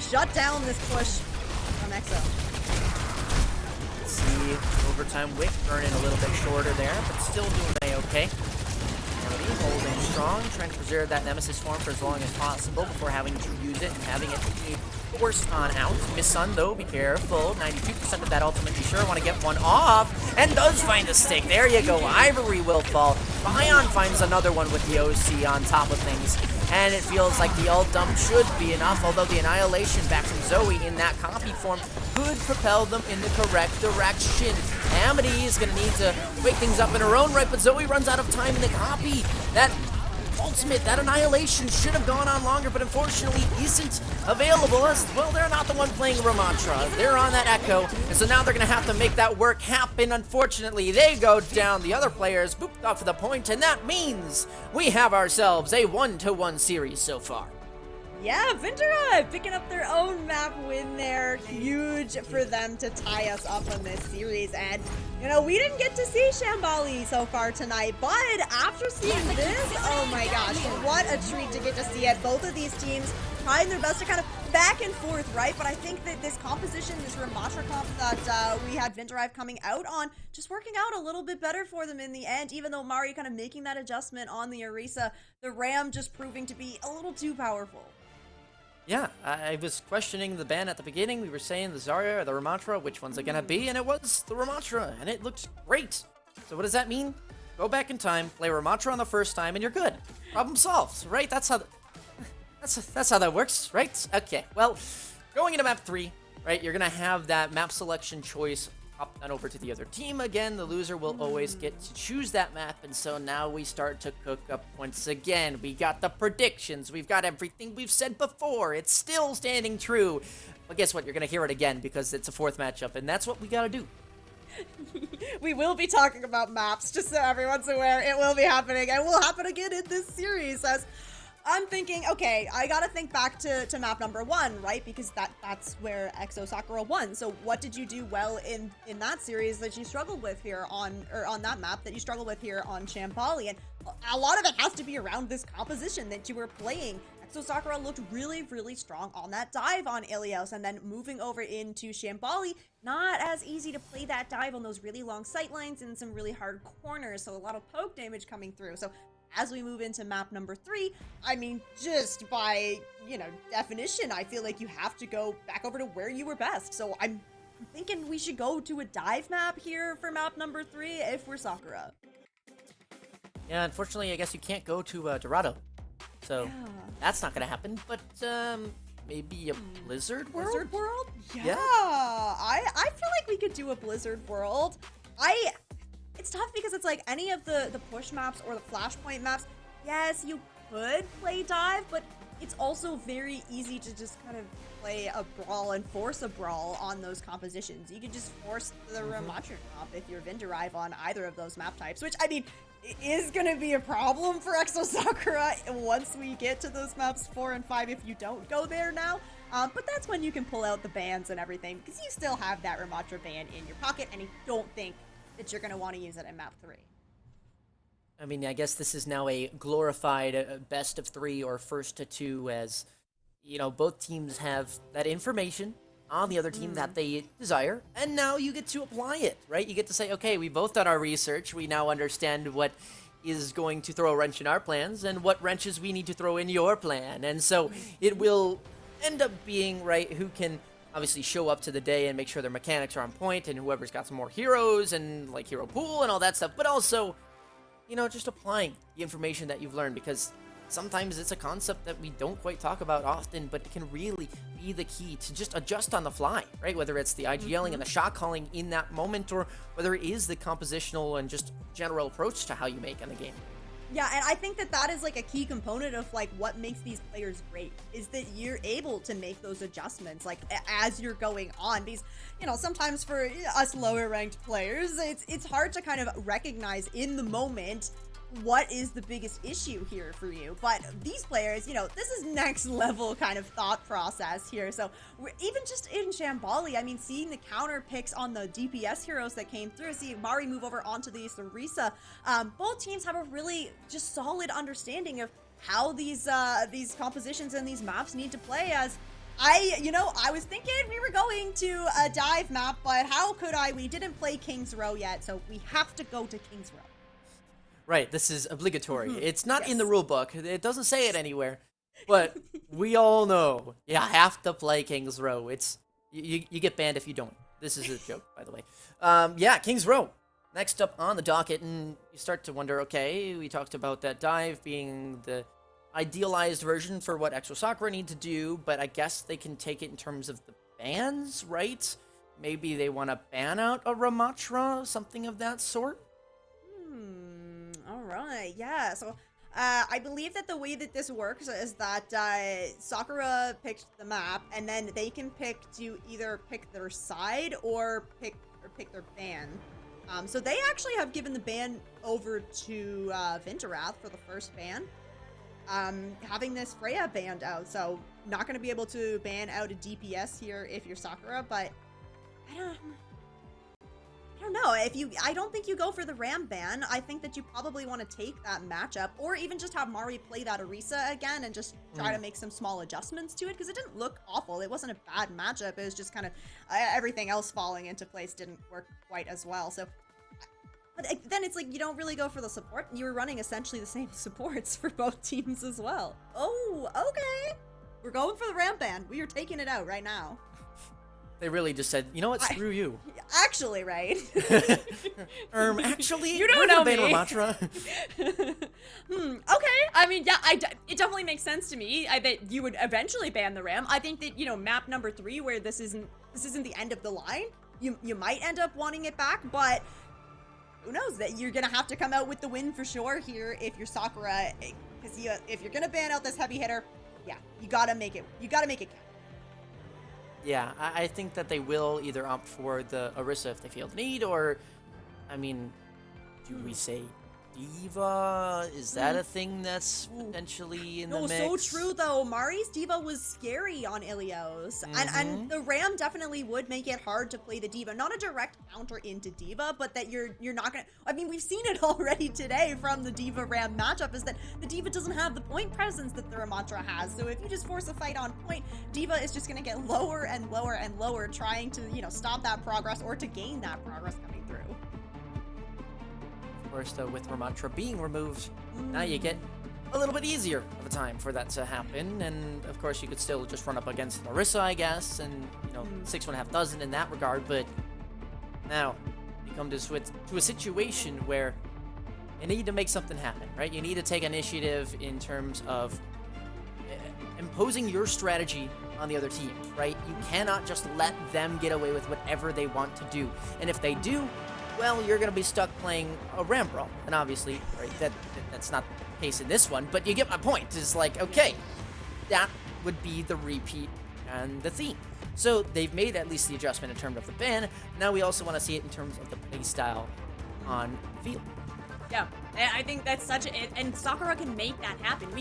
shut down this push from EXO. See overtime wick burning a little bit shorter there, but still doing A-okay. Holding strong, trying to preserve that Nemesis form for as long as possible before having to use it and having it be forced on out. Miss Sun, though, be careful. 92% of that ultimate, be sure. Want to get one off, and does find a stick. There you go. Ivory will fall. Bion finds another one with the OC on top of things, and it feels like the ult dump should be enough, although the Annihilation back from Zoe in that copy form could propel them in the correct direction. Amity is going to need to wake things up in her own right, but Zoe runs out of time in the copy. That ultimate, that Annihilation should have gone on longer, but unfortunately isn't available as, well, they're not the one playing Ramantra. They're on that Echo, and so now they're going to have to make that work happen. Unfortunately, they go down. The other players booped off the point, and that means we have ourselves a 1-1 series so far. Yeah, Vindera picking up their own map win there. Huge for them to tie us up on this series. And, you know, we didn't get to see Shambali so far tonight, but after seeing this, oh my gosh, what a treat to get to see it. Both of these teams trying their best to kind of back and forth, right? But I think that this composition, this Ramatra comp that we had Vindera coming out on, just working out a little bit better for them in the end, even though Mari kind of making that adjustment on the Orisa, the Ram just proving to be a little too powerful. Yeah, I was questioning the ban at the beginning. We were saying the Zarya or the Ramantra, which one's it gonna be? And it was the Ramantra, and it looked great. So what does that mean? Go back in time, play Ramantra on the first time, and you're good. Problem solved, right? That's how that works, right? Okay, well, going into map 3, right, you're gonna have that map selection choice up and over to the other team again. The loser will always get to choose that map, and so now we start to cook up once again. We got the predictions, we've got everything we've said before. It's still standing true, but guess what? You're gonna hear it again because it's a 4th matchup, and that's what we gotta do. We will be talking about maps, just so everyone's aware. It will be happening, and will happen again in this series. As I'm thinking, okay, I gotta think back to map number 1, right? Because that's where EXO Sakura won. So what did you do well in that series that you struggled with here on that map that you struggled with here on Shambali? And a lot of it has to be around this composition that you were playing. EXO Sakura looked really, really strong on that dive on Ilios, and then moving over into Shambali, not as easy to play that dive on those really long sight lines and some really hard corners, so a lot of poke damage coming through. So as we move into map number 3, I mean, just by, you know, definition, I feel like you have to go back over to where you were best. So I'm thinking we should go to a dive map here for map number 3 if we're Sakura. Yeah, unfortunately, I guess you can't go to Dorado. So that's not gonna happen, but maybe a Blizzard World? Blizzard World? Yeah. I feel like we could do a Blizzard World. It's tough because it's like any of the push maps or the flashpoint maps, yes, you could play dive, but it's also very easy to just kind of play a brawl and force a brawl on those compositions. You could just force the Ramattra comp if you're Vinderive on either of those map types, which, I mean, is going to be a problem for EXO Sakura once we get to those maps 4 and 5 if you don't go there now. But that's when you can pull out the bans and everything, because you still have that Ramattra ban in your pocket, and you don't think that you're going to want to use it in map 3. I mean, I guess this is now a glorified best of 3 or first to 2, as, you know, both teams have that information on the other team that they desire, and now you get to apply it, right? You get to say, okay, we both done our research, we now understand what is going to throw a wrench in our plans and what wrenches we need to throw in your plan, and so it will end up being, right, who can obviously show up to the day and make sure their mechanics are on point, and whoever's got some more heroes and like hero pool and all that stuff, but also, you know, just applying the information that you've learned, because sometimes it's a concept that we don't quite talk about often, but it can really be the key to just adjust on the fly, right? Whether it's the IGLing and the shot calling in that moment, or whether it is the compositional and just general approach to how you make in the game. Yeah, and I think that is like a key component of like what makes these players great, is that you're able to make those adjustments like as you're going on. Because, you know, sometimes for us lower ranked players, it's hard to kind of recognize in the moment what is the biggest issue here for you. But these players, you know, this is next level kind of thought process here. So we're even just in Shambali, I mean, seeing the counter picks on the DPS heroes that came through, see Mari move over onto the Orisa, both teams have a really just solid understanding of how these compositions and these maps need to play, as I was thinking we were going to a dive map, but how could I? We didn't play King's Row yet, so we have to go to King's Row. Right, this is obligatory. It's not in Yes. the rule book. It doesn't say it anywhere. But we all know you have to play King's Row. It's you get banned if you don't. This is a joke, by the way. Yeah, King's Row. Next up on the docket, and you start to wonder, okay, we talked about that dive being the idealized version for what Exo Sakura need to do, but I guess they can take it in terms of the bans, right? Maybe they want to ban out a Ramatra, something of that sort? All right, yeah. So, I believe that the way that this works is that Sakura picked the map, and then they can pick to either pick their side or pick their ban. So they actually have given the ban over to Vinterath for the first ban. Having this Freya banned out, so not going to be able to ban out a DPS here if you're Sakura, but I don't know. I don't think you go for the Ram ban. I think that you probably want to take that matchup, or even just have Mari play that Orisa again and just try to make some small adjustments to it, because it didn't look awful. It wasn't a bad matchup. It was just kind of everything else falling into place didn't work quite as well. So, but then it's like you don't really go for the support. You were running essentially the same supports for both teams as well. Oh, okay. We're going for the Ram ban. We are taking it out right now. They really just said, you know what, screw you. Actually, right? Actually, you don't know me. Ramatra. Okay. I mean, yeah, it definitely makes sense to me. I bet you would eventually ban the Ram. I think that, map number 3, where this isn't the end of the line, you might end up wanting it back, but who knows, that you're gonna have to come out with the win for sure here if you're Sakura, because if you're gonna ban out this heavy hitter, yeah, you gotta make it count. Yeah, I think that they will either opt for the Orisa if they feel the need, or, I mean, do we say Diva? Is that a thing that's potentially in the mix? No, so true though. Mari's Diva was scary on Ilios, and the Ram definitely would make it hard to play the Diva. Not a direct counter into Diva, but that you're not gonna. I mean, we've seen it already today from the Diva Ram matchup. Is that the Diva doesn't have the point presence that the Ramatra has. So if you just force a fight on point, Diva is just gonna get lower and lower and lower, trying to stop that progress or to gain that progress coming through. Of course, though, with Ramatra being removed, now you get a little bit easier of a time for that to happen, and of course you could still just run up against Orisa, I guess, and 6.5 dozen in that regard, but now you come to a situation where you need to make something happen, right? You need to take initiative in terms of imposing your strategy on the other team, right? You cannot just let them get away with whatever they want to do, and if they do, well, you're going to be stuck playing a Ram Brawl. And obviously, right, that's not the case in this one, but you get my point. It's like, okay, that would be the repeat and the theme. So they've made at least the adjustment in terms of the ban. Now we also want to see it in terms of the play style on the field. Yeah, I think that's and Sakura can make that happen.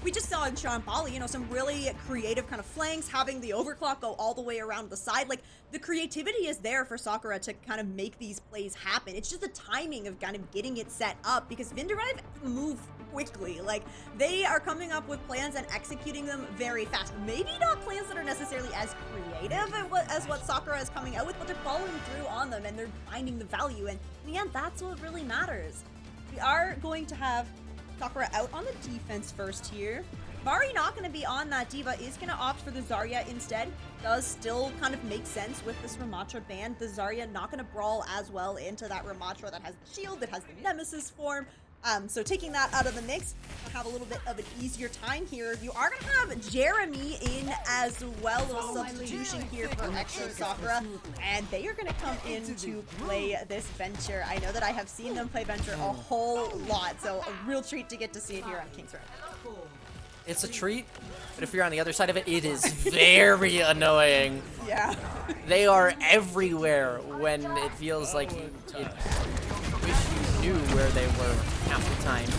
We just saw in Shambhala, some really creative kind of flanks, having the overclock go all the way around the side. Like, the creativity is there for Sakura to kind of make these plays happen. It's just the timing of kind of getting it set up, because Vinderive move quickly. Like, they are coming up with plans and executing them very fast. Maybe not plans that are necessarily as creative as what Sakura is coming out with, but they're following through on them and they're finding the value. And in the end, that's what really matters. We are going to have Sakura out on the defense first here. Mari not going to be on that Diva, is going to opt for the Zarya instead. Does still kind of make sense with this Ramatra ban. The Zarya not going to brawl as well into that Ramatra that has the shield, that has the Nemesis form. So taking that out of the mix, we'll have a little bit of an easier time here. You are going to have Jeremy in as well, a substitution here for Exo Sakura, and they are going to come in to play this Venture. I know that I have seen them play Venture a whole lot, so a real treat to get to see it here on King's Row. It's a treat, but if you're on the other side of it, it is very annoying. Yeah. They are everywhere when it feels like you wish you knew where they were half the time.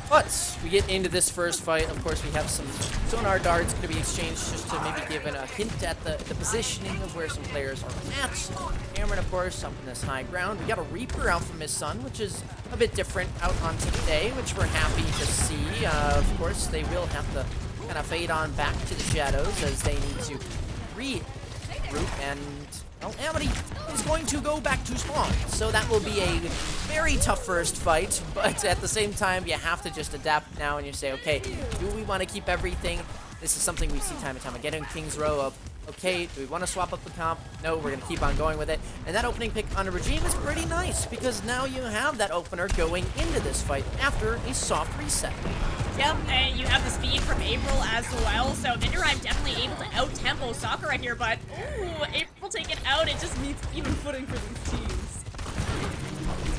But we get into this first fight. Of course, we have some sonar darts going to be exchanged just to maybe give a hint at the positioning of where some players are at. Cameron, of course, up in this high ground. We got a Reaper out from his son, which is a bit different out on today, which we're happy to see. Of course, they will have to kind of fade on back to the shadows as they need to regroup, and well, Amity is going to go back to spawn. So that will be a very tough first fight, but at the same time, you have to just adapt now and you say, okay, do we want to keep everything? This is something we see time and time again in King's Row of, okay, do we want to swap up the comp? No, we're going to keep on going with it. And that opening pick on a Regime is pretty nice because now you have that opener going into this fight after a soft reset. Yep, and you have the speed from April as well, so Vinderheim definitely able to out-tempo Sakura here, but ooh, April taken out, it just means even footing for these teams.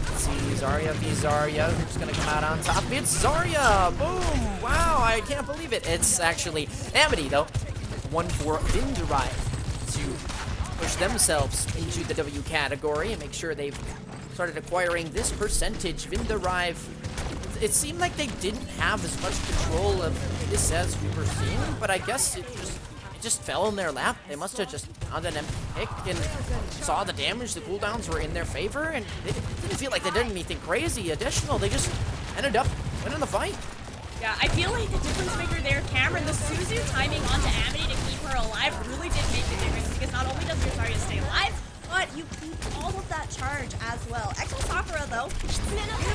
Let's see, Zarya v Zarya, who's gonna come out on top? It's Zarya! Boom! Wow, I can't believe it. It's actually Amity, though. One for Vinderheim to push themselves into the W category and make sure they've started acquiring this percentage. Vinderheim, it seemed like they didn't have as much control of this as we were seeing, but I guess it just fell in their lap. They must have just found an empty pick and saw the damage. The cooldowns were in their favor, and they didn't feel like they did anything crazy additional. They just ended up winning the fight. Yeah, I feel like the difference maker there, Cameron, the Suzu timing onto Amity to keep her alive really did make the difference, because not only does your Zarya stay alive, but you keep all of that charge as well. Exo Sakura, though, is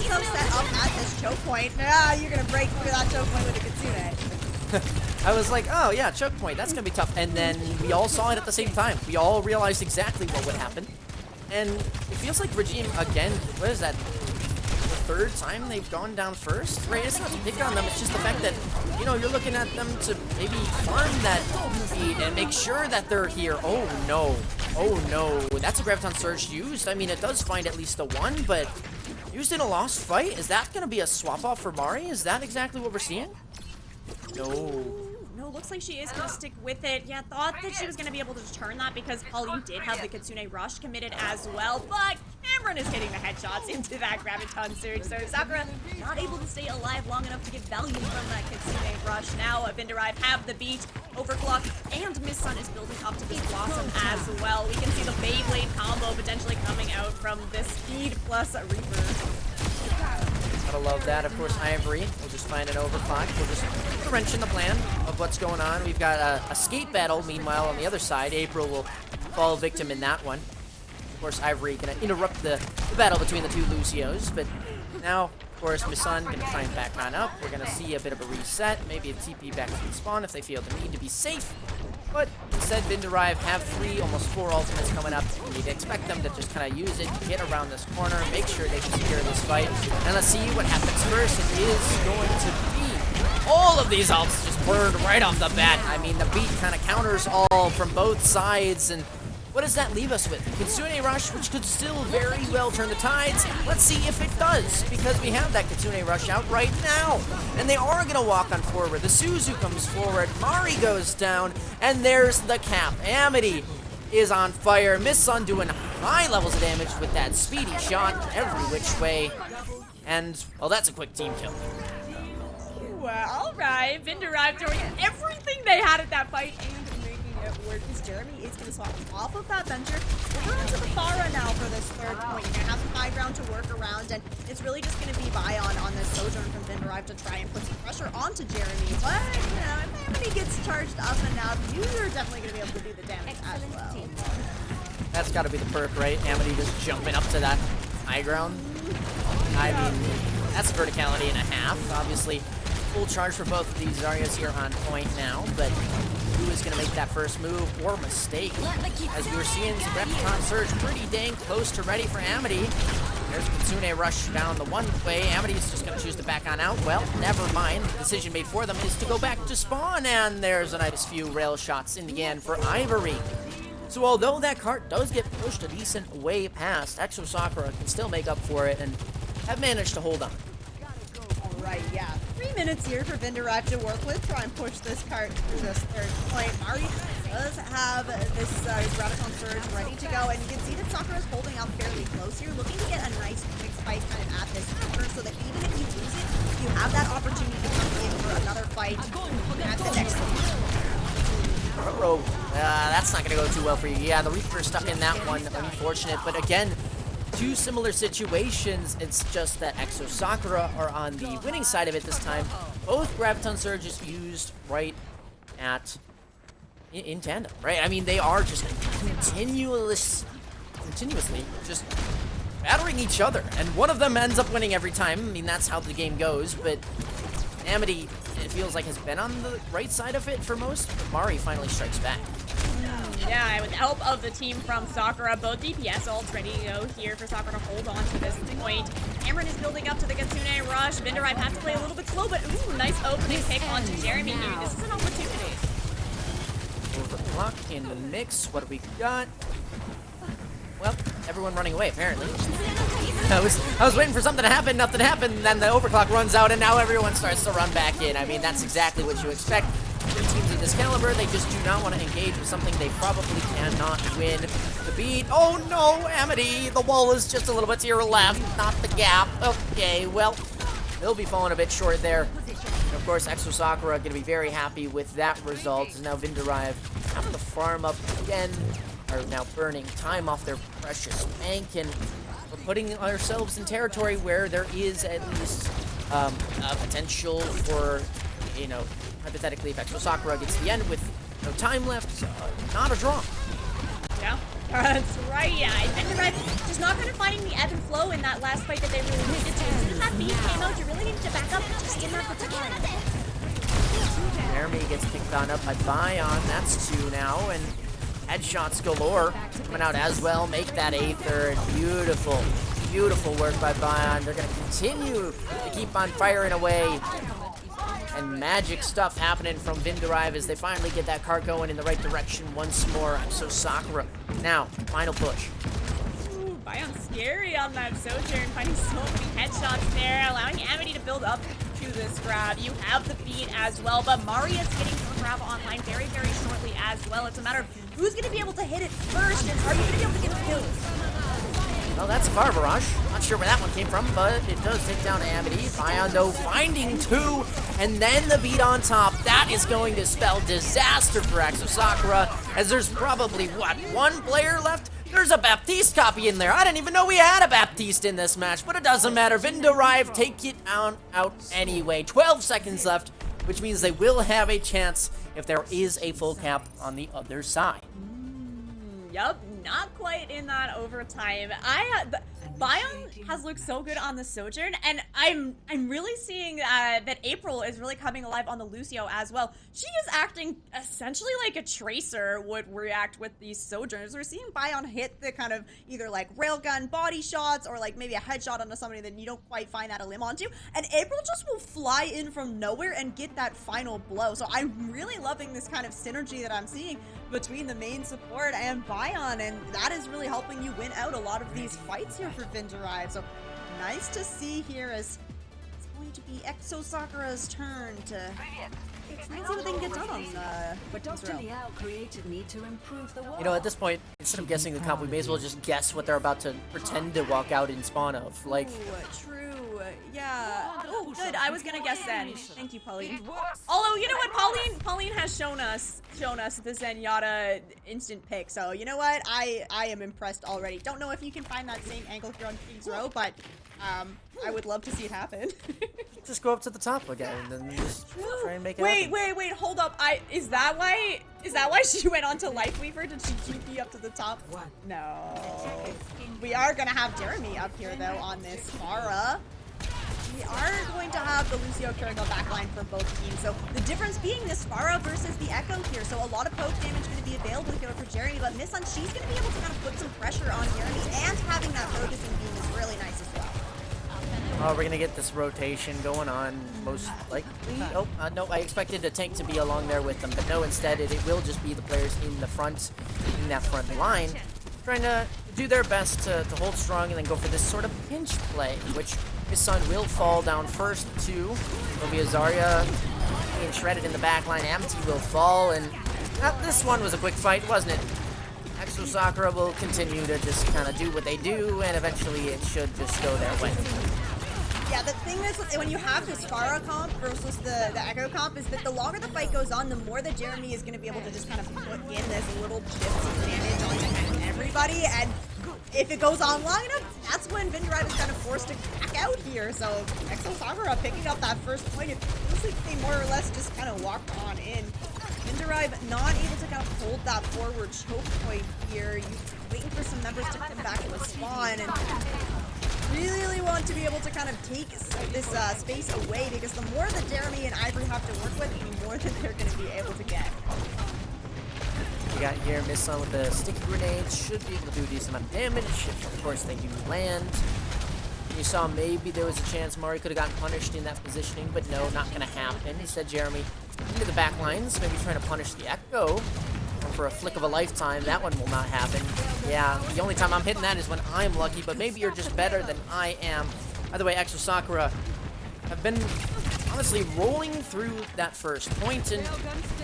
so set up at this choke point. You're going to break through that choke point with a Kitsune. I was like, oh yeah, choke point, that's going to be tough. And then we all saw it at the same time. We all realized exactly what would happen. And it feels like Regime, again, what is that? The third time they've gone down first? Right, it's not to pick on them, it's just the fact that, you know, you're looking at them to maybe farm that feed and make sure that they're here. Oh no. Oh no, that's a Graviton Surge used. I mean, it does find at least the one, but used in a lost fight? Is that going to be a swap off for Mari? Is that exactly what we're seeing? No. No, looks like she is going to stick with it. Yeah, thought that she was going to be able to turn that because Pauline did have the Kitsune Rush committed as well, but Cameron is hitting the headshots into that Graviton Surge, so Sakura not able to stay alive long enough to get value from that Kitsune Rush. Now Vinderheim have the beat, Overclock, and Miss Sun is building up to this Blossom as well. We can see the Beyblade combo potentially coming out from this Speed plus Reaper. Gotta love that. Of course, Ivory will just find an overclock. We'll just put a wrench in the plan of what's going on. We've got a skate battle, meanwhile, on the other side. April will fall victim in that one. Of course, Ivory gonna interrupt the battle between the two Lucios, but now, of course, Miss Sun gonna try and back on up. We're gonna see a bit of a reset, maybe a TP back to the spawn if they feel the need to be safe. But instead, Vinderheim have 3, almost 4 ultimates coming up. You'd expect them to just kind of use it, get around this corner, make sure they can secure this fight. And let's see what happens first. It is going to be all of these ults just burned right off the bat. I mean, the beat kind of counters all from both sides. And what does that leave us with? Kitsune Rush, which could still very well turn the tides. Let's see if it does, because we have that Kitsune Rush out right now. And they are going to walk on forward. The Suzu comes forward, Mari goes down, and there's the cap. Amity is on fire. Miss Sun doing high levels of damage with that speedy shot every which way. And, well, that's a quick team kill. Well, alright, Vinderheim throwing everything they had at that fight and making it work. Because Jeremy is going to swap off of that Venture. We're going to the Pharah now for this third point. You're going to have some high ground to work around, and it's really just going to be Bion on this Sojourn from Vinderheim to try and put some pressure onto Jeremy. But, you know, if Amity gets charged up enough, you're definitely going to be able to do the damage as well. That's got to be the perk, right? Amity just jumping up to that high ground. I mean, that's verticality and a half. Obviously, full charge for both of these Zaryas here on point now, but who is going to make that first move or mistake? As we were seeing, Graviton Surge pretty dang close to ready for Amity. There's Kitsune Rush down the one way. Amity's just going to choose to back on out. Well, never mind. The decision made for them is to go back to spawn, and there's a nice few rail shots in the end for Ivory. So although that cart does get pushed a decent way past, Exo Sakura can still make up for it and have managed to hold on. Right, yeah. 3 minutes here for Vinderheim to work with. Try and push this cart through this third point. Mari does have this Graviton Surge ready to go, and you can see that Sakura is holding up fairly close here, looking to get a nice quick fight kind of at this corner, so that even if you lose it, you have that opportunity to come in for another fight at the next one. That's not going to go too well for you. Yeah, the Reaper stuck in that one. Unfortunate. But again, two similar situations. It's just that Exo Sakura are on the winning side of it this time. both Graviton Surges used right at in tandem, right? I mean, they are just continuously just battering each other, and one of them ends up winning every time. I mean, that's how the game goes, but Amity, it feels like, has been on the right side of it for most, but Mari finally strikes back. Yeah, with the help of the team from Sakura, both DPS ults ready to go here for Sakura to hold on to this point. Cameron is building up to the Kitsune rush. Vinderive has to play a little bit slow, but ooh, nice opening pick onto Jeremy here. This is an opportunity. Overclock in the mix. What do we got? Well, everyone running away, apparently. I was waiting for something to happen, nothing happened, and then the overclock runs out, and now everyone starts to run back in. I mean, that's exactly what you expect. Two teams of this caliber, they just do not want to engage with something they probably cannot win. The beat, oh no, Amity, the wall is just a little bit to your left, not the gap. Okay, well, they'll be falling a bit short there. And of course, Exo Sakura going to be very happy with that result, as now Vinderive having to farm up again, are now burning time off their precious bank, and we're putting ourselves in territory where there is at least a potential for, you know, hypothetically, if Exo Sakura gets to the end with no time left, not a draw. Yeah, that's right. Yeah, Vinderive just not kind of finding the ebb and flow in that last fight that they really needed to. As soon as that beat came out, you really needed to back up. Just didn't have the time. Jeremy gets picked on up by Bion. That's 2 now, and headshots galore coming out as well. Make that Aether. Beautiful, beautiful work by Bion. They're going to continue to keep on firing away. And magic stuff happening from Vinderive as they finally get that car going in the right direction once more. So Sakura, now, final push. Ooh, Bion's scary on that Sojourn, finding so many headshots there, allowing Amity to build up to this grab. You have the beat as well, but Mari is getting her grab online very, very shortly as well. It's a matter of who's going to be able to hit it first, and are you going to be able to get kills? Well, that's a Fire Barrage. Not sure where that one came from, but it does take down Amity. Bion, though, finding 2, and then the beat on top. That is going to spell disaster for Exo Sakura, as there's probably, what, 1 player left? There's a Baptiste copy in there. I didn't even know we had a Baptiste in this match, but it doesn't matter. Vinderive take it out anyway. 12 seconds left, which means they will have a chance if there is a full cap on the other side. Yup, not quite in that overtime. Bion has looked so good on the Sojourn, and I'm really seeing that April is really coming alive on the Lucio as well. She is acting essentially like a Tracer would react with these Sojourners. We're seeing Bion hit the kind of either like railgun body shots or like maybe a headshot onto somebody that you don't quite find that a limb onto, and April just will fly in from nowhere and get that final blow. So I'm really loving this kind of synergy that I'm seeing between the main support and Bion, and that is really helping you win out a lot of these fights here for Vinderive. So nice to see here as it's going to be Exo Sakura's turn to see what they can get done on You know, at this point, instead of guessing the comp, we may as well just guess what they're about to pretend to walk out in spawn of. Like, true. Yeah. Oh, good. I was gonna guess then. Thank you, Pauline. Although, you know what, Pauline has shown us the Zenyatta instant pick. So you know what, I am impressed already. Don't know if you can find that same angle here on King's Row, but I would love to see it happen. just go up to the top again and then just try and make it happen. Wait, hold up. Is that why she went on to Lifeweaver? Did she GP up to the top? No. We are gonna have Jeremy up here though on this Pharah. We are going to have the Lucio Kirigo backline for both teams. So the difference being this Pharah versus the Echo here. So a lot of poke damage going to be available here for Jeremy, but Missun, she's going to be able to kind of put some pressure on Jeremy, and having that focusing beam is really nice as well. Oh, we're going to get this rotation going on, most likely. Oh, no, I expected the tank to be along there with them, but no, instead it will just be the players in the front, in that front line, trying to do their best to hold strong and then go for this sort of pinch play, which Missun will fall down first too. There'll be a Zarya being shredded in the back line. Amity will fall, and this one was a quick fight, wasn't it? Exo Sakura will continue to just kind of do what they do, and eventually it should just go their way. Yeah, the thing is, when you have this Pharah comp versus the Echo comp, is that the longer the fight goes on, the more that Jeremy is going to be able to just kind of put in this little chips of damage onto everybody, and if it goes on long enough, that's when Vindrive is kind of forced to back out here. So Exo Sakura picking up that first point. It feels like they more or less just kind of walked on in. Vindrive not able to kind of hold that forward choke point here. You're waiting for some members to come back to the spawn and really want to be able to kind of take this space away, because the more that Jeremy and Ivory have to work with, the more that they're going to be able to get. We got here Misson with the sticky grenades. Should be able to do a decent amount of damage if, of course, they do land. You saw maybe there was a chance Mari could have gotten punished in that positioning, but no, not going to happen. Instead, Jeremy into the back lines, maybe trying to punish the Echo. For a flick of a lifetime, that one will not happen. Yeah, the only time I'm hitting that is when I'm lucky, but maybe you're just better than I am. By the way, Exo Sakura have been honestly rolling through that first point and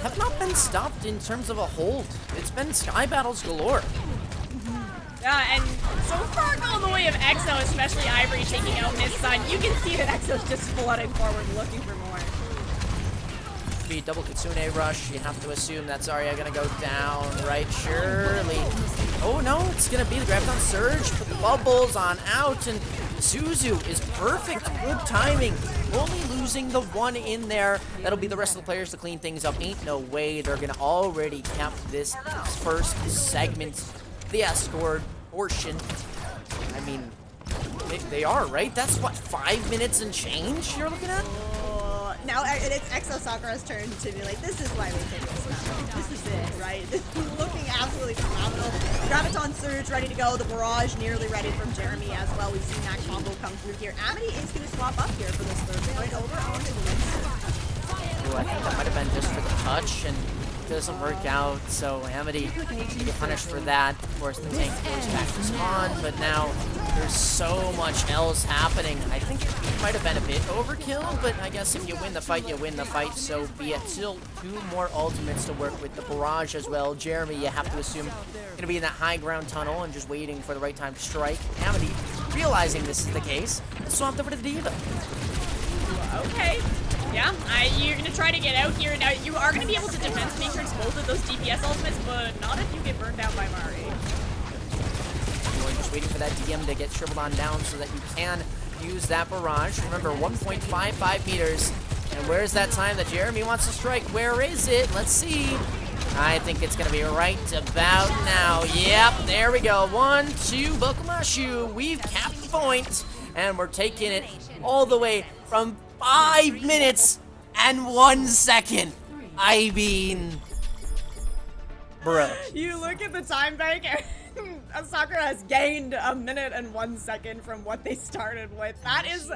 have not been stopped in terms of a hold. It's been sky battles galore. Yeah, and so far going the way of Exo, especially Ivory taking out Miss Sun, you can see that Exo's just flooding forward looking for more. Be double Kitsune rush. You have to assume that Zarya gonna go down, right? Surely. Oh no, it's gonna be the Graviton Surge. Put the bubbles on out, and Suzu is perfect. Good timing. Only losing the one in there. That'll be the rest of the players to clean things up. Ain't no way they're gonna already cap this first segment, the escort portion. I mean, they are, right? That's what, 5 minutes and change you're looking at? Now it's Exo Sakura's turn to be like, this is why we picked this map. This is it, right? This is looking absolutely phenomenal. Graviton Surge ready to go. The Barrage nearly ready from Jeremy as well. We've seen that combo come through here. Amity is going to swap up here for this third point over onto the Ooh, I think that might have been just for the touch, and it doesn't work out, so Amity get punished for that. Of course, the tank goes back to spawn, but now there's so much else happening. I think it might have been a bit overkill, but I guess if you win the fight, you win the fight, so be it. Still 2 more ultimates to work with. The Barrage as well. Jeremy, you have to assume, going to be in that high ground tunnel and just waiting for the right time to strike. Amity, realizing this is the case, swapped over to the Diva. Okay. Yeah, you're going to try to get out here. Now, you are going to be able to defense matrix both of those DPS ultimates, but not if you get burnt out by Mari. You're just waiting for that DM to get shriveled on down so that you can use that Barrage. Remember, 1.55 meters. And where's that time that Jeremy wants to strike? Where is it? Let's see. I think it's going to be right about now. Yep, there we go. 1, 2, Bokumashu. We've capped the point, and we're taking it all the way from 5 minutes and 1 second. I mean, bro. You look at the time bank, and Sakura has gained 1 minute and 1 second from what they started with. That is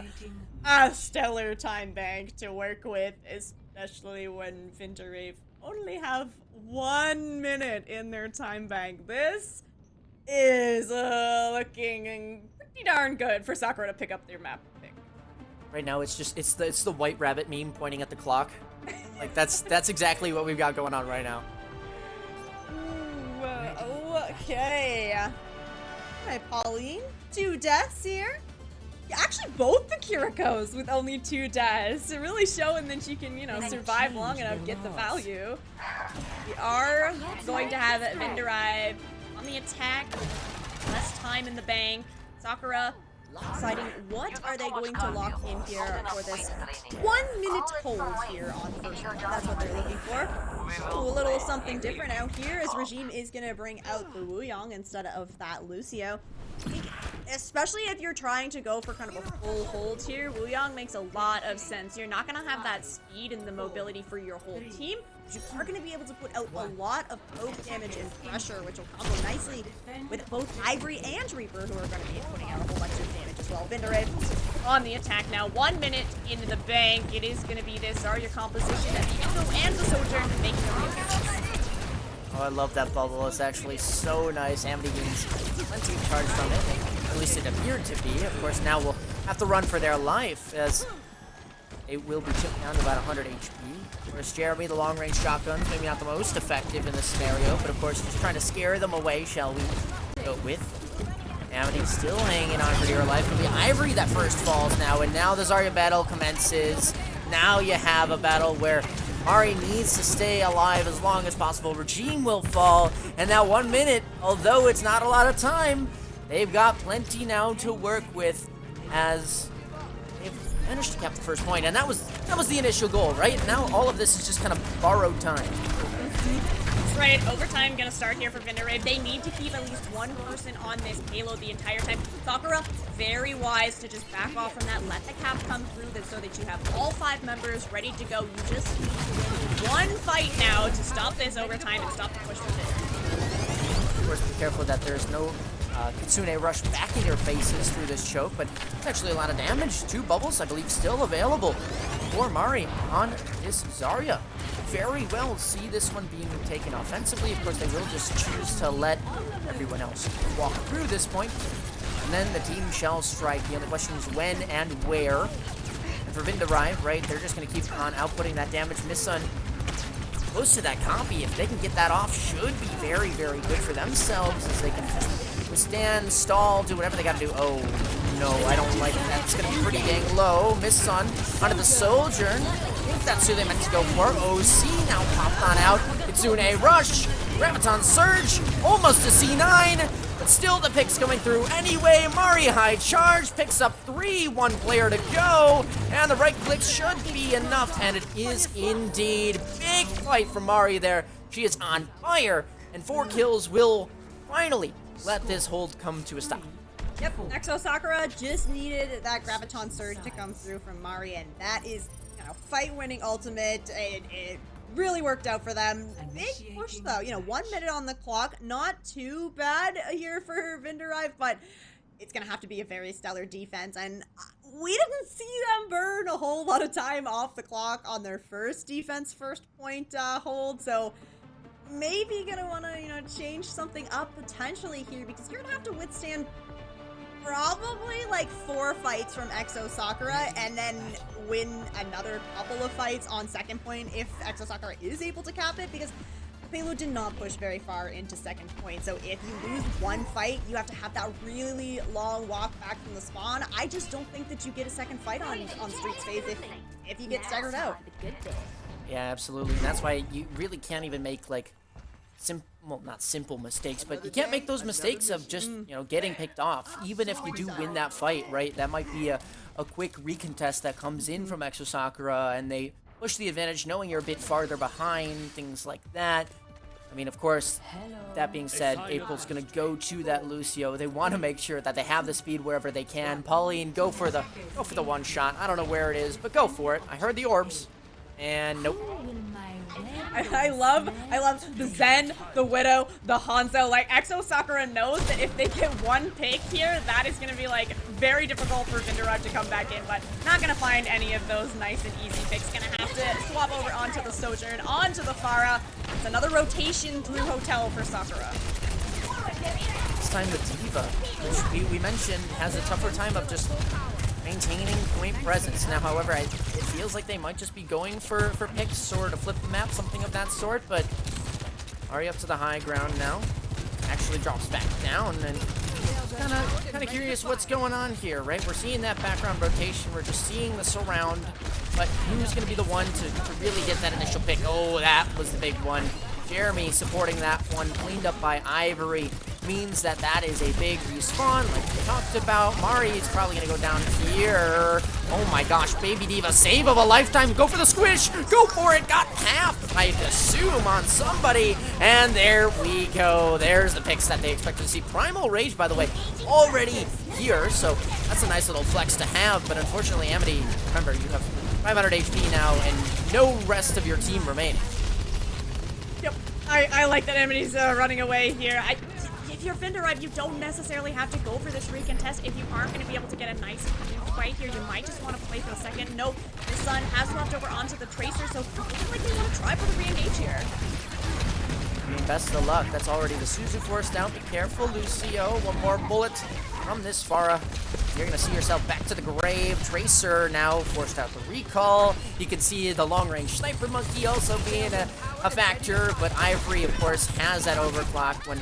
a stellar time bank to work with, especially when Vinterave only have 1 minute in their time bank. This is looking pretty darn good for Sakura to pick up their map pick. Right now, it's the white rabbit meme pointing at the clock. Like that's exactly what we've got going on right now. Ooh, okay. Alright, Pauline. 2 deaths here. Yeah, actually, both the Kirikos with only 2 deaths. Really showing that she can, survive long enough, get the value. We are going to have Vindrive on the attack. Less time in the bank. Sakura deciding what are they going to lock in here for this 1 minute hold here on first one. That's what they're looking for. Ooh, a little something different out here as Regime is going to bring out the Wuyong instead of that Lucio. Especially if you're trying to go for kind of a full hold here, Wuyong makes a lot of sense. You're not going to have that speed and the mobility for your whole team. You are going to be able to put out a lot of poke damage and pressure, which will combo nicely with both Ivory and Reaper, who are going to be putting out a whole bunch of damage as well. Vindrive on the attack now. 1 minute into the bank. It is going to be this Zarya composition of the Echo and the Sojourn making a real difference. Oh, I love that bubble. It's actually so nice. Amity gains plenty of charge from it. At least it appeared to be. Of course, now we'll have to run for their life as it will be chipped down to about 100 HP. Whereas Jeremy, the long-range shotguns, maybe not the most effective in this scenario, but of course, just trying to scare them away, shall we go with. Amity still hanging on for dear life. It'll be Ivory that first falls now, and now the Zarya battle commences. Now you have a battle where Mari needs to stay alive as long as possible. Regime will fall, and now 1 minute, although it's not a lot of time, they've got plenty now to work with as they've managed to cap the first point, and that was the initial goal, right? Now all of this is just kind of borrowed time. That's right, overtime gonna start here for Vinderade. They need to keep at least one person on this payload the entire time. Sakura, very wise to just back off from that, let the cap come through so that you have all 5 members ready to go. You just need to win one fight now to stop this overtime and stop the push from Vinderade. Of course, be careful that there's no Kitsune rush back in your faces through this choke, but it's actually a lot of damage. 2 bubbles, I believe, still available for Mari on this Zarya. Very well see this one being taken offensively. Of course, they will just choose to let everyone else walk through this point, and then the team shall strike. The only question is when and where. And for Vinderade, right, they're just going to keep on outputting that damage. Missun close to that copy. If they can get that off, should be very, very good for themselves as they can withstand, stall, do whatever they got to do. Oh, no, I don't like that. It's going to be pretty dang low. Missun onto the Soldier. I think that's who they meant to go for. OC now popped on out. Kitsune rush. Graviton surge. Almost a C9. But still the picks coming through anyway. Mari high charge. Picks up 3. 1 player to go. And the right click should be enough. And it is indeed. Big fight from Mari there. She is on fire. And 4 kills will finally let this hold come to a stop. Yep, Exo Sakura just needed that Graviton Surge to come through from Mari, and that is, fight-winning ultimate. It really worked out for them. Big push, though. 1 minute on the clock. Not too bad here for Vinderade, but it's going to have to be a very stellar defense, and we didn't see them burn a whole lot of time off the clock on their first defense first point hold, so maybe gonna want to change something up potentially here, because you're gonna have to withstand probably like 4 fights from Exo Sakura and then win another couple of fights on second point if Exo Sakura is able to cap it, because the payload did not push very far into second point. So if you lose 1 fight, you have to have that really long walk back from the spawn. I just don't think that you get a second fight on Streets phase if you get staggered out. Yeah, absolutely. And that's why you really can't even make like not simple mistakes, but you can't make those mistakes of just, getting picked off. Even if you do win that fight, right? That might be a quick recontest that comes in from Exo Sakura, and they push the advantage knowing you're a bit farther behind, things like that. I mean, of course, that being said, April's going to go to that Lucio. They want to make sure that they have the speed wherever they can. Pauline, go for the one shot. I don't know where it is, but go for it. I heard the orbs, and nope. I love the Zen, the Widow, the Hanzo. Like, Exo Sakura knows that if they get 1 pick here, that is going to be, like, very difficult for Vinderade to come back in, but not going to find any of those nice and easy picks. Going to have to swap over onto the Sojourn, onto the Pharah. It's another rotation through Hotel for Sakura. This time the Diva, which we mentioned, has a tougher time of just maintaining point presence. Now, however, it feels like they might just be going for picks or to flip the map, something of that sort, but Ari up to the high ground now. Actually drops back down, and kind of curious what's going on here, right? We're seeing that background rotation, we're just seeing the surround, but who's going to be the one to really get that initial pick? Oh, that was the big one. Jeremy supporting that one, cleaned up by Ivory. Means that is a big respawn, like we talked about. Mari is probably going to go down here. Oh my gosh, Baby Diva, save of a lifetime. Go for the squish. Go for it. Got half, I assume, on somebody. And there we go. There's the picks that they expected to see. Primal Rage, by the way, already here. So that's a nice little flex to have. But unfortunately, Amity, remember, you have 500 HP now and no rest of your team remaining. Yep, I like that Amity's running away here. If you're Vinderade, you don't necessarily have to go for this recontest. If you aren't going to be able to get a nice fight here, you might just want to play for the second. Nope, the Sun has left over onto the Tracer, so it looks like they want to try for the re-engage here. I mean, best of luck. That's already the Suzu forced down. Be careful, Lucio. 1 more bullet from this Pharah. You're going to see yourself back to the grave. Tracer now forced out the recall. You can see the long-range Sniper Monkey also being a factor, but Ivory, of course, has that overclock when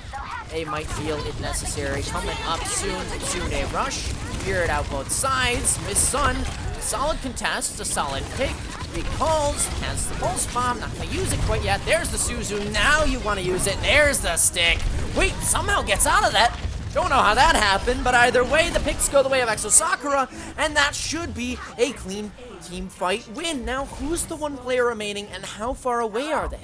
they might feel it necessary. Coming up soon a rush. Fear it out both sides. Missun, solid contest, a solid pick. Recalls, has the pulse bomb, not gonna use it quite yet. There's the Suzu, now you wanna use it. There's the stick. Wait, somehow gets out of that. Don't know how that happened, but either way, the picks go the way of Exo Sakura, and that should be a clean team fight win. Now, who's the one player remaining, and how far away are they?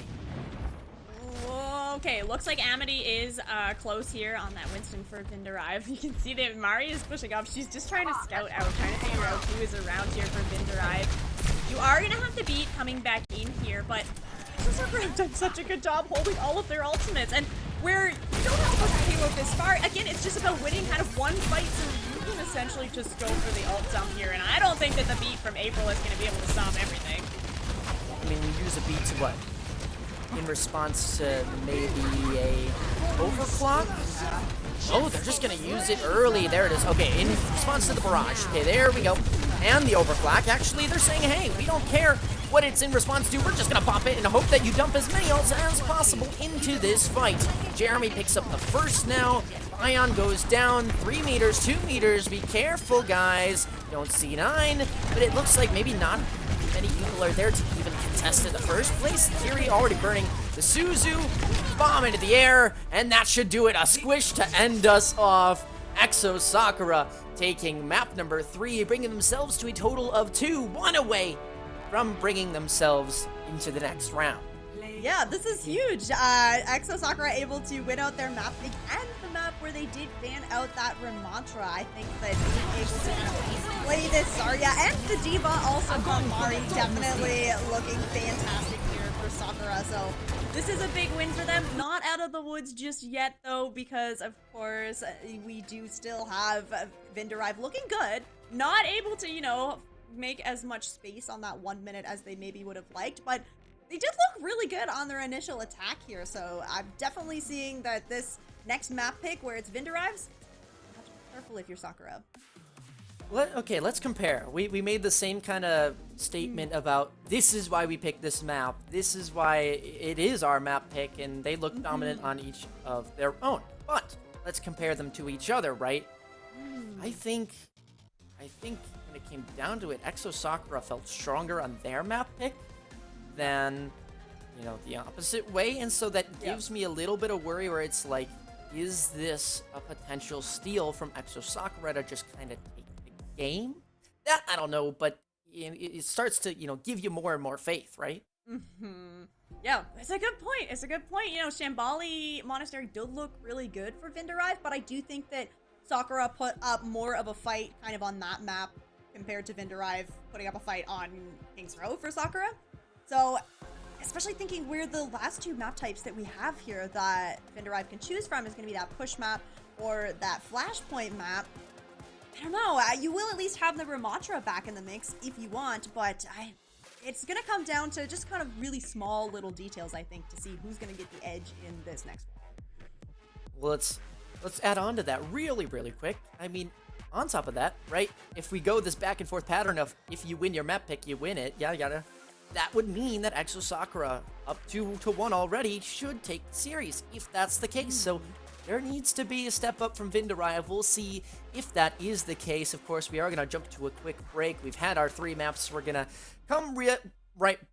Okay, looks like Amity is close here on that Winston for Vinderive. You can see that Mari is pushing up. She's just trying to scout out, trying to figure out who is around here for Vinderive. You are going to have to beat coming back in here, but Sakura have done such a good job holding all of their ultimates. And where you don't have to push the payload this far, again, it's just about winning kind of one fight, so you can essentially just go for the ult dump here. And I don't think that the beat from April is going to be able to stop everything. I mean, you use a beat to what? In response to maybe a overclock? Oh, they're just gonna use it early. There it is. Okay, in response to the barrage. Okay, there we go. And the overclock. Actually, they're saying, hey, we don't care what it's in response to. We're just gonna pop it and hope that you dump as many ults as possible into this fight. Jeremy picks up the first now. Ion goes down 3 meters, 2 meters. Be careful, guys. Don't see 9, but it looks like maybe not many people are there to even contest in the first place. Kiri already burning the Suzu. Bomb into the air, and that should do it. A squish to end us off. Exo Sakura taking map number 3, bringing themselves to a total of 2, 1 away from bringing themselves into the next round. Yeah, this is huge. Exo Sakura able to win out their map pick and the map where they did ban out that Ramantra. I think that being able to kind of play this Zarya and the Diva also from Mari definitely looking fantastic here for Sakura. So this is a big win for them. Not out of the woods just yet though, because of course we do still have Vinderive looking good. Not able to, you know, make as much space on that 1 minute as they maybe would have liked, but they did look really good on their initial attack here, so I'm definitely seeing that this next map pick where it's Vinderives, you have to be careful if you're Sakura. Okay, let's compare. We made the same kind of statement about this is why we picked this map. This is why it is our map pick, and they look dominant on each of their own. But let's compare them to each other, right? I think when it came down to it, Exo Sakura felt stronger on their map pick than, you know, the opposite way, and so that gives me a little bit of worry where it's like, is this a potential steal from Exo Sakura to just kind of take the game? That I don't know, but it starts to, you know, give you more and more faith, right? Yeah, it's a good point. It's a good point. You know, Shambali Monastery did look really good for Vinderive, but I do think that Sakura put up more of a fight kind of on that map compared to Vinderive putting up a fight on King's Row for Sakura. So, especially thinking where the last 2 map types that we have here that Vinderive can choose from is going to be that push map or that flashpoint map. I don't know. You will at least have the Ramantra back in the mix if you want, but it's going to come down to just kind of really small little details, I think, to see who's going to get the edge in this next one. Well, let's add on to that really quick. I mean, on top of that, right, if we go this back and forth pattern of if you win your map pick, you win it, yada yada, that would mean that Exo Sakura, up 2-1 already, should take the series, if that's the case. So there needs to be a step up from Vinderive. We'll see if that is the case. Of course, we are going to jump to a quick break. We've had our 3 maps. We're going to come right back.